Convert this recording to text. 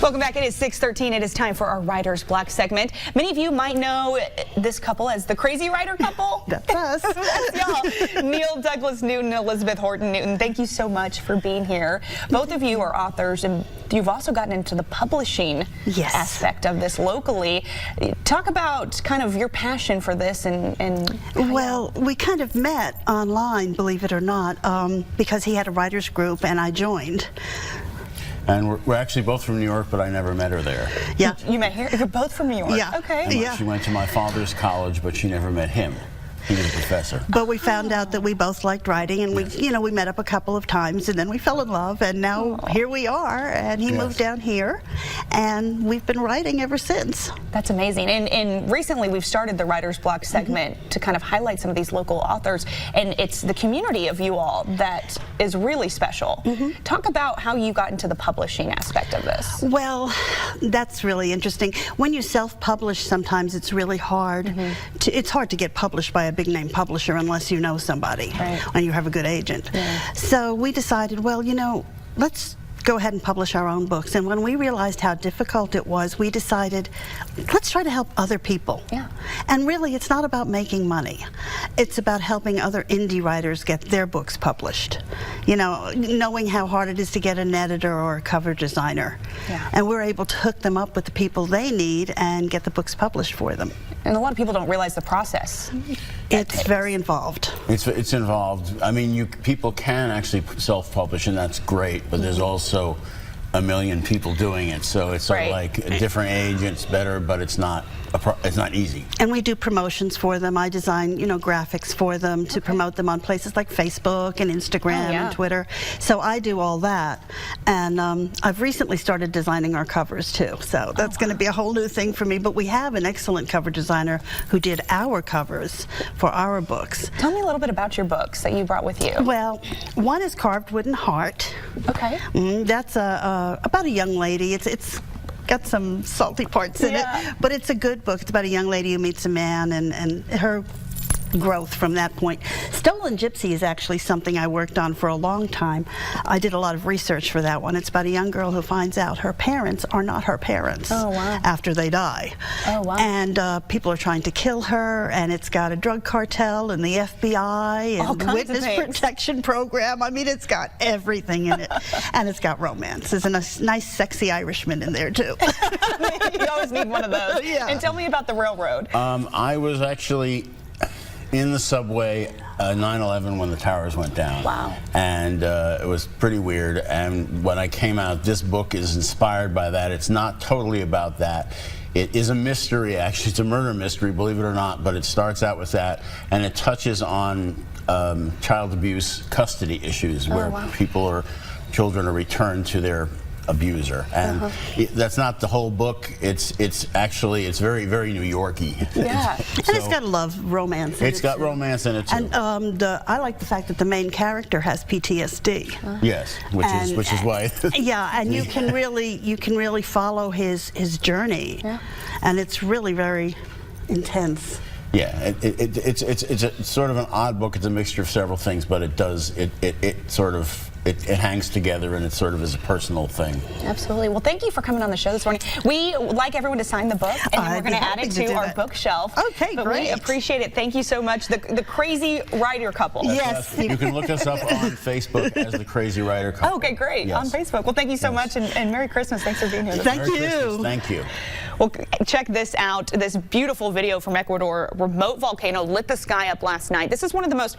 Welcome back. It is 6:13. It is time for our Writer's Block segment. Many of you might know this couple as the Crazy Writer couple. That's us. That's y'all. Neil Douglas Newton, Elizabeth Horton Newton, thank you so much for being here. Both of you are authors, and you've also gotten into the publishing aspect of this locally. Talk about kind of your passion for this and well, we kind of met online, believe it or not, because he had a writers group and I joined. And we're actually both from New York, but I never met her there. Yeah. You met here? You're both from New York? Yeah. Okay. Yeah. She went to my father's college, but she never met him. He was a professor. But we found out that we both liked writing, and we met up a couple of times, and then we fell in love, and now here we are, and he moved down here, and we've been writing ever since. That's amazing. And recently we've started the Writer's Block segment to kind of highlight some of these local authors, and it's the community of you all that is really special. Talk about how you got into the publishing aspect of this. Well, that's really interesting. When you self-publish, sometimes it's really hard. It's hard to get published by a big name publisher unless you know somebody and you have a good agent. So we decided, well, let's go ahead and publish our own books. And when we realized how difficult it was, we decided, let's try to help other people. And really, it's not about making money. It's about helping other indie writers get their books published. Knowing how hard it is to get an editor or a cover designer. And we're able to hook them up with the people they need and get the books published for them. And a lot of people don't realize the process. It's very involved. It's involved. I mean, people can actually self-publish, and that's great, but there's also a million people doing it, so it's sort of like a different agent's better, but it's not easy. And we do promotions for them. I design, graphics for them to promote them on places like Facebook and Instagram and Twitter. So I do all that, and I've recently started designing our covers too. So that's going to be a whole new thing for me. But we have an excellent cover designer who did our covers for our books. Tell me a little bit about your books that you brought with you. Well, one is Carved Wooden Heart. Okay. That's about a young lady. It's got some salty parts in it, but it's a good book. It's about a young lady who meets a man and her growth from that point. Stolen Gypsy is actually something I worked on for a long time. I did a lot of research for that one. It's about a young girl who finds out her parents are not her parents after they die. And people are trying to kill her, and it's got a drug cartel and the FBI and the witness protection program. I mean, it's got everything in it. And it's got romance. There's a nice sexy Irishman in there too. You always need one of those. And tell me about the railroad. I was actually in the subway 9/11 when the towers went down. And it was pretty weird, and when I came out, this book is inspired by that. It's not totally about that. It is a mystery, actually. It's a murder mystery, believe it or not, but it starts out with that, and it touches on child abuse custody issues where children are returned to their abuser, and that's not the whole book. It's very, very New Yorky. And it's got love romance in it. It's got romance in it too. And I like the fact that the main character has PTSD. Yes, which is why. And you can really follow his journey, and it's really very intense. It's sort of an odd book. It's a mixture of several things, but it hangs together, and it sort of is a personal thing. Absolutely. Well, thank you for coming on the show this morning. We like everyone to sign the book, and then we're going to add it to our bookshelf. Okay, but great. We appreciate it. Thank you so much. The Crazy Writer couple. Yes. You can look us up on Facebook as the Crazy Writer couple. Okay, great. On Facebook. Well, thank you so much, and Merry Christmas. Thanks for being here. Thank you. Thank you. Well, check this out. This beautiful video from Ecuador. Remote volcano lit the sky up last night. This is one of the most